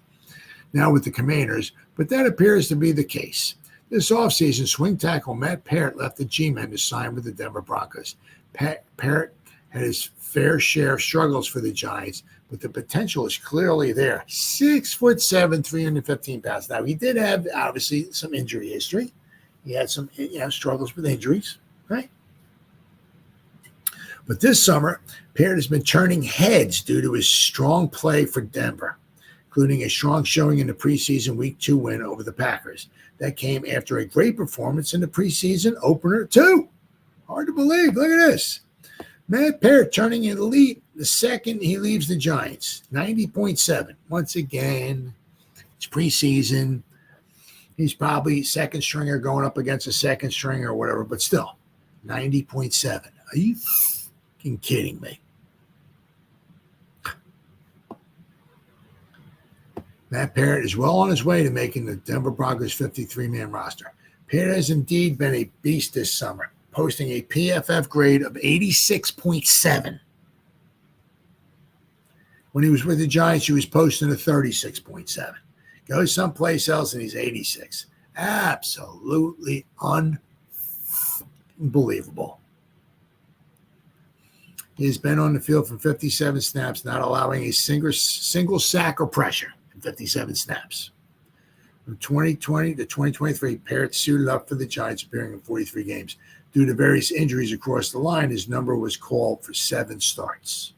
now with the Commanders, but that appears to be the case. This offseason, swing tackle Matt Peart left the G-Men to sign with the Denver Broncos. Peart had his fair share of struggles for the Giants, but the potential is clearly there. 6'7", 315 pounds. Now, he did have, obviously, some injury history. He had some struggles with injuries, right? But this summer, Peart has been turning heads due to his strong play for Denver, including a strong showing in the preseason Week 2 win over the Packers. That came after a great performance in the preseason opener, too. Hard to believe. Look at this. Matt Peart turning elite the second he leaves the Giants. 90.7. Once again, it's preseason. He's probably second stringer going up against a second stringer or whatever, but still, 90.7. Are you fucking kidding me? Matt Peart is well on his way to making the Denver Broncos 53-man roster. Peart has indeed been a beast this summer, posting a PFF grade of 86.7. When he was with the Giants, he was posting a 36.7. Goes someplace else and he's 86. Absolutely unbelievable. He has been on the field for 57 snaps, not allowing a single sack or pressure in 57 snaps. From 2020 to 2023, Peart suited up for the Giants, appearing in 43 games. Due to various injuries across the line, his number was called for 7 starts.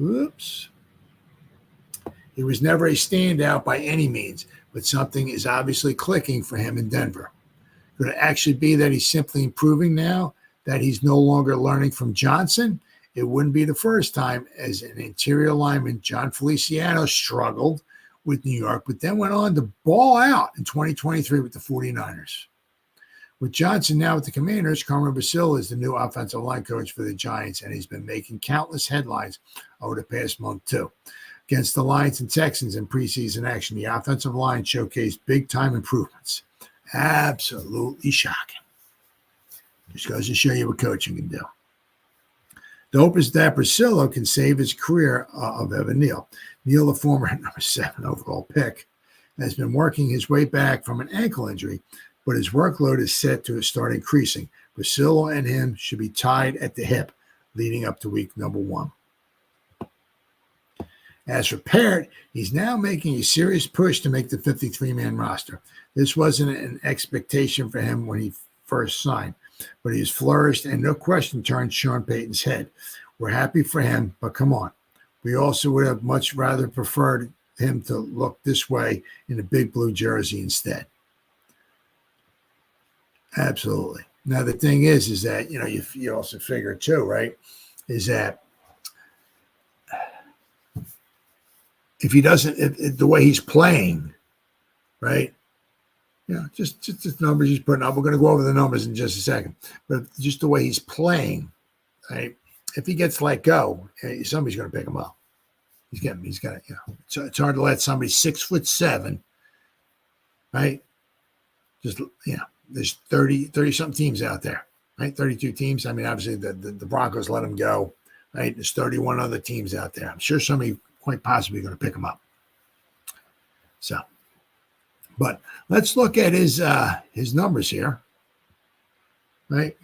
Oops. He was never a standout by any means, but something is obviously clicking for him in Denver. Could it actually be that he's simply improving now, that he's no longer learning from Johnson? It wouldn't be the first time as an interior lineman, John Feliciano struggled with New York, but then went on to ball out in 2023 with the 49ers. With Johnson now with the Commanders, Carmen Basile is the new offensive line coach for the Giants, and he's been making countless headlines over the past month, too. Against the Lions and Texans in preseason action, the offensive line showcased big-time improvements. Absolutely shocking. Just goes to show you what coaching can do. The hope is that Priscilla can save his career of Evan Neal. Neal, the former number 7 overall pick, has been working his way back from an ankle injury, but his workload is set to start increasing. Priscilla and him should be tied at the hip leading up to week number 1. As for Parrott, he's now making a serious push to make the 53-man roster. This wasn't an expectation for him when he first signed, but he has flourished and no question turned Sean Payton's head. We're happy for him, but come on. We also would have much rather preferred him to look this way in a big blue jersey instead. Absolutely. Now, the thing is that, you also figure too, right, is that if he doesn't, if the way he's playing, right, just the numbers he's putting up. We're going to go over the numbers in just a second. But just the way he's playing, right, if he gets let go, somebody's going to pick him up. He's got to, it's hard to let somebody 6'7", right? Just, there's 30-something teams out there, right? 32 teams. I mean, obviously the Broncos let him go, right? There's 31 other teams out there. I'm sure somebody quite possibly going to pick him up. So, but let's look at his numbers here, right?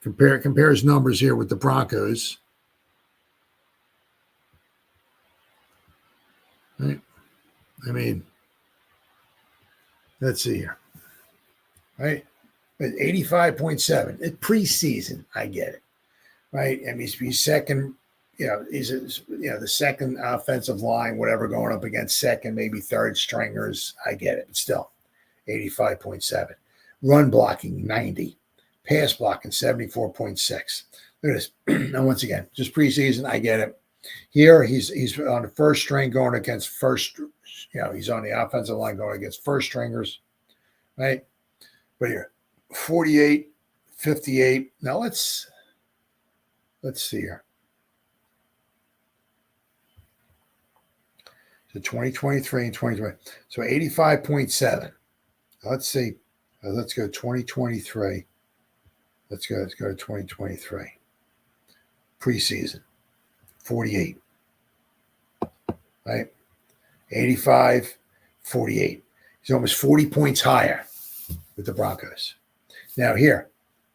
Compare his numbers here with the Broncos. Right. I mean, let's see here. Right. 85.7. It's preseason. I get it. Right. I mean, he's second, he's the second offensive line, whatever, going up against second, maybe third stringers. I get it. But still, 85.7. Run blocking, 90. Pass blocking, 74.6. Look at this. Now, once again, just preseason. I get it. Here, he's on the first string going against he's on the offensive line going against first stringers, right? But here, 48, 58. Now let's see here. So 2023 and 2020. So 85.7. Let's see. Let's go 2023. Let's go to 2023. Preseason. 48, right? 85, 48. He's almost 40 points higher with the Broncos. Now here,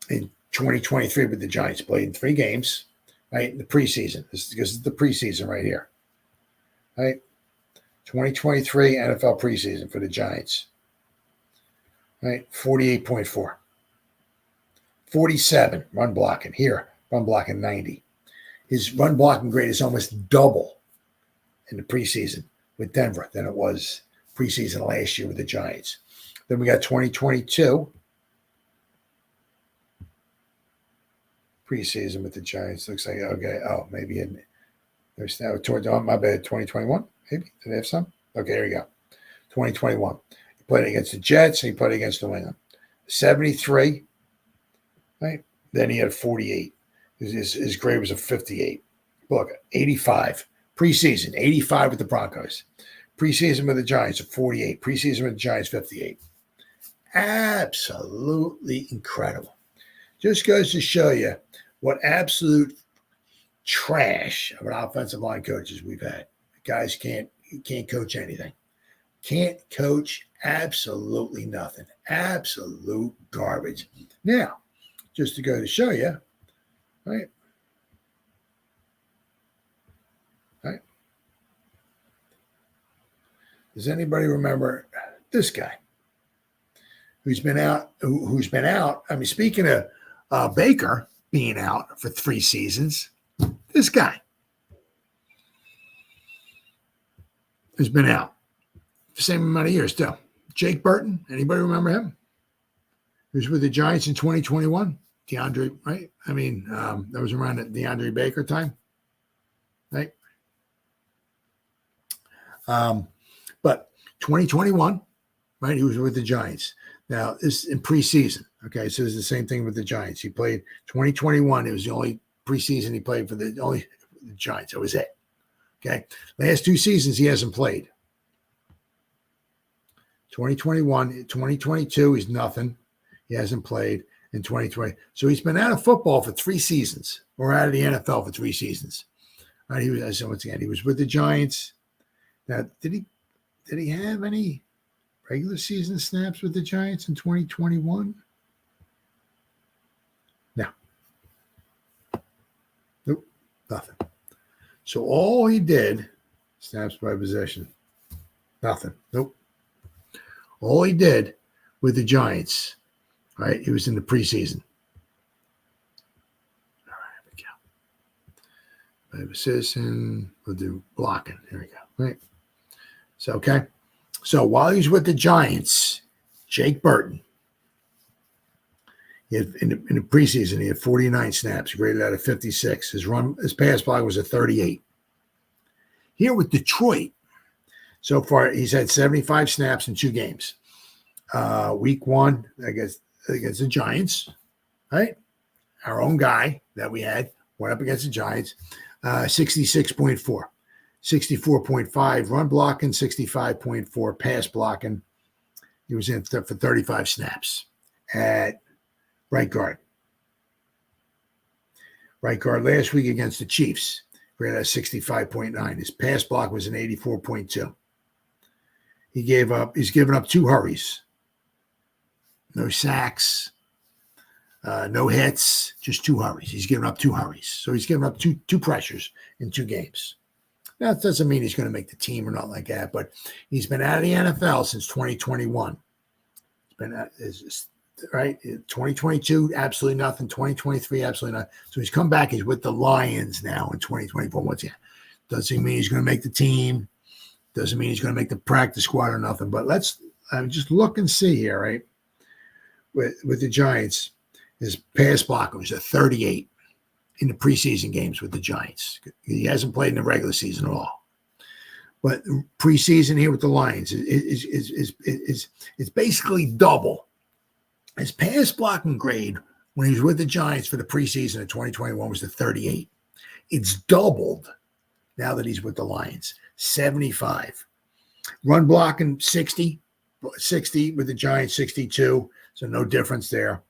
in 2023 with the Giants, played in 3 games, right? In the preseason. This is the preseason right here, right? 2023 NFL preseason for the Giants, right? 48.4. 47, run blocking. Here, run blocking 90. His run blocking grade is almost double in the preseason with Denver than it was preseason last year with the Giants. Then we got 2022 preseason with the Giants. Looks like, okay, maybe there's now my bad, 2021, maybe. Did they have some? Okay, there you go. 2021. He played against the Jets and he played against New England. 73, right? Then he had 48. His grade was a 58. Look, 85. Preseason, 85 with the Broncos. Preseason with the Giants, a 48. Preseason with the Giants, 58. Absolutely incredible. Just goes to show you what absolute trash of an offensive line coaches we've had. Guys can't coach anything. Can't coach absolutely nothing. Absolute garbage. Now, just to go to show you, right? Right? Does anybody remember this guy who's been out? Who's been out? I mean, speaking of Baker being out for 3 seasons, this guy has been out the same amount of years too. Jake Burton. Anybody remember him? He was with the Giants in 2021. DeAndre, right? I mean, that was around the DeAndre Baker time, right? But 2021, right? He was with the Giants. Now, this in preseason. Okay, so it's the same thing with the Giants. He played 2021. It was the only preseason he played for the Giants. That was it. Okay, last 2 seasons he hasn't played. 2021, 2022 is nothing. He hasn't played. in 2020. So he's been out of football for 3 seasons, or out of the NFL for 3 seasons. Right? He was, once again, he was with the Giants. Now, did he have any regular season snaps with the Giants in 2021? No. Nope, nothing. So all he did, snaps by possession, nothing. Nope. All he did with the Giants, right? He was in the preseason. All right, here we go. By possession, we'll do blocking. Here we go. Right. So, okay. So while he was with the Giants, Jake Burton, he had, in the preseason, he had 49 snaps, graded out of 56. His pass block was a 38. Here with Detroit, so far he's had 75 snaps in 2 games. Week 1 against the Giants, right? Our own guy that we had went up against the Giants, 66.4. 64.5 run blocking, 65.4 pass blocking. He was in for 35 snaps at right guard. Right guard last week against the Chiefs, graded at 65.9. His pass block was an 84.2. He's given up 2 hurries. No sacks, no hits, just 2 hurries. He's given up 2 hurries. So he's given up two pressures in 2 games. That doesn't mean he's going to make the team or not like that, but he's been out of the NFL since 2021. He's been right. 2022, absolutely nothing. 2023, absolutely nothing. So he's come back. He's with the Lions now in 2024. Once again, doesn't mean he's going to make the team. Doesn't mean he's going to make the practice squad or nothing. But let's just look and see here, right? With the Giants, his pass blocker was a 38. In the preseason games with the Giants. He hasn't played in the regular season at all. But preseason here with the Lions is basically double. His pass blocking grade when he was with the Giants for the preseason in 2021 was a 38. It's doubled now that he's with the Lions, 75. Run blocking 60 with the Giants, 62. So no difference there.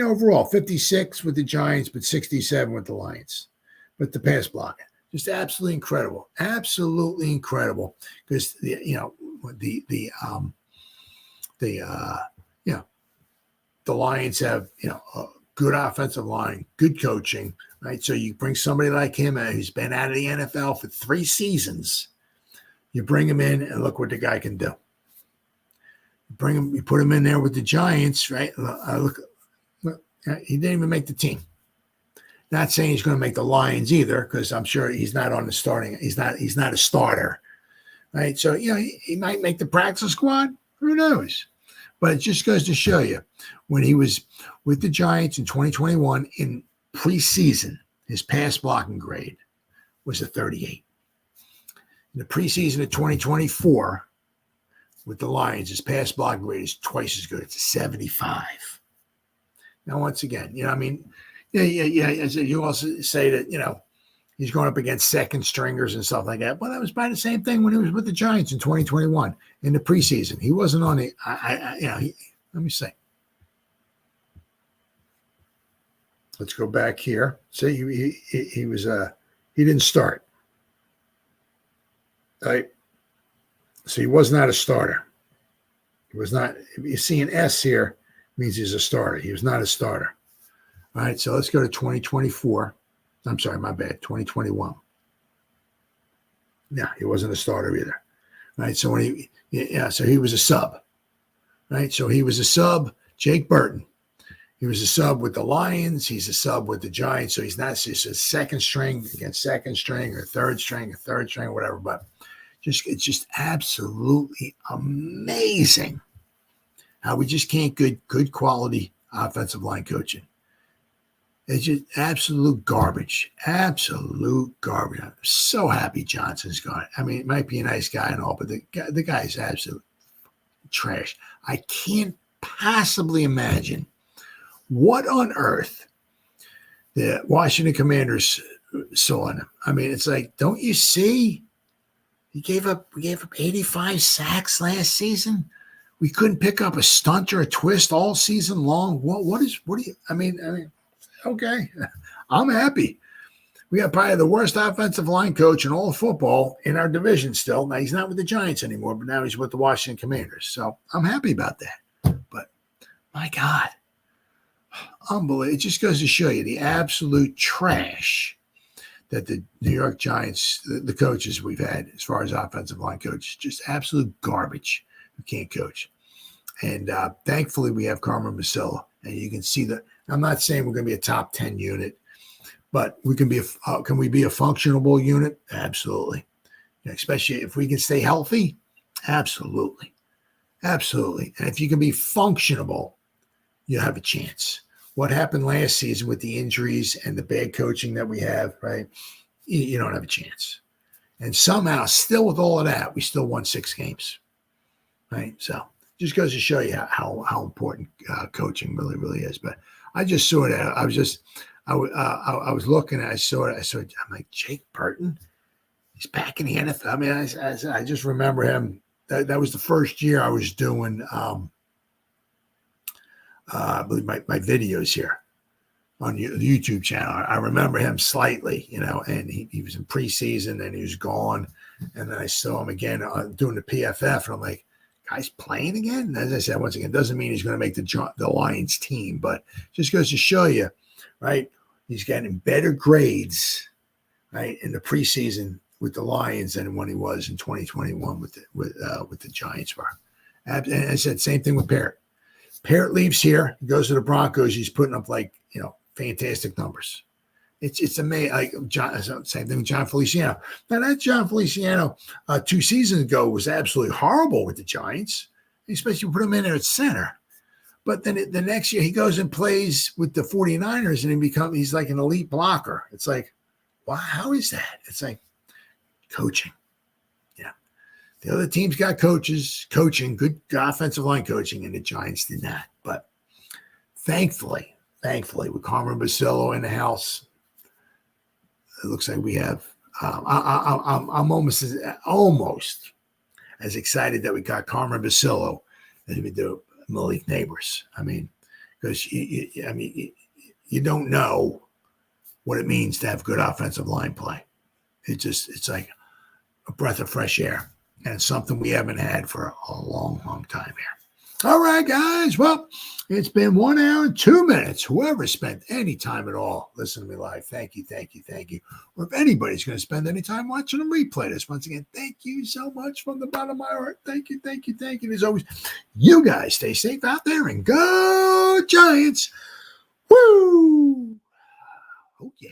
Overall, 56 with the Giants, but 67 with the Lions. But the pass blocking, just absolutely incredible. Absolutely incredible. Because the Lions have, a good offensive line, good coaching, right? So you bring somebody like him who's been out of the NFL for 3 seasons. You bring him in and look what the guy can do. You put him in there with the Giants, right? He didn't even make the team. Not saying he's going to make the Lions either, because I'm sure he's not on the starting. He's not a starter, right? So he might make the practice squad. Who knows? But it just goes to show you, when he was with the Giants in 2021 in preseason, his pass blocking grade was a 38. In the preseason of 2024 with the Lions, his pass blocking grade is twice as good. It's a 75. Now, once again, you also say that, he's going up against second stringers and stuff like that. Well, that was about the same thing when he was with the Giants in 2021 in the preseason. He wasn't on the, let me see. Let's go back here. See, he was, he didn't start. Right? So he was not a starter. He was not, if you see an S here, means he's a starter. He was not a starter. All right, so let's go to 2024. I'm sorry, my bad, 2021. No, he wasn't a starter either. Right, so so he was a sub. Right, so he was a sub, Jake Burton. He was a sub with the Lions. He's a sub with the Giants. So he's not just a second string against second string or third string or whatever. But it's just absolutely amazing how we just can't get good quality offensive line coaching. It's just absolute garbage. Absolute garbage. I'm so happy Johnson's gone. I mean, it might be a nice guy and all, but the guy is absolute trash. I can't possibly imagine what on earth the Washington Commanders saw in him. I mean, it's like, don't you see? We gave up 85 sacks last season. we couldn't pick up a stunt or a twist all season long. What do you, I mean, okay, I'm happy. We got probably the worst offensive line coach in all of football in our division still. Now, he's not with the Giants anymore, but now he's with the Washington Commanders. So I'm happy about that. But my God, unbelievable. It just goes to show you the absolute trash that the New York Giants, the coaches we've had as far as offensive line coaches, just absolute garbage who can't coach. And thankfully, we have Carmen Basilla. And you can see that. I'm not saying we're going to be a top 10 unit, but we can be can we be a functional unit? Absolutely. Especially if we can stay healthy. Absolutely. Absolutely. And if you can be functional, you have a chance. What happened last season with the injuries and the bad coaching that we have, right? You don't have a chance. And somehow, still with all of that, we still won 6 games, right? So just goes to show you how important coaching really, really is. But I just saw it. I was looking. I saw it. I'm like, Jake Burton, he's back in the NFL. I mean, I just remember him. That was the first year I was doing. I believe my videos here on the YouTube channel. I remember him slightly, and he was in preseason and he was gone. And then I saw him again doing the PFF, and I'm like, guy's playing again? And as I said, once again, doesn't mean he's going to make the Lions team, but just goes to show you, right? He's getting better grades, right, in the preseason with the Lions than when he was in 2021 with the Giants were. And I said, same thing with Parrott. Parrott leaves here, goes to the Broncos. He's putting up fantastic numbers. It's amazing. Like same thing with John Feliciano. Now that John Feliciano 2 seasons ago was absolutely horrible with the Giants, especially put him in there at center. But then the next year he goes and plays with the 49ers and he's like an elite blocker. It's like, wow, how is that? It's like coaching. The other teams got coaching, good offensive line coaching, and the Giants did not. But thankfully, with Carmen Basillo in the house, it looks like we have. I'm almost as excited that we got Carmen Basillo as we do Malik Neighbors. I mean, because you don't know what it means to have good offensive line play. It's like a breath of fresh air. And something we haven't had for a long, long time here. All right, guys. Well, it's been 1 hour and 2 minutes. Whoever spent any time at all listening to me live, thank you. Or if anybody's going to spend any time watching them replay this, once again, thank you so much from the bottom of my heart. Thank you. And as always, you guys stay safe out there and go Giants. Woo! Oh, yeah.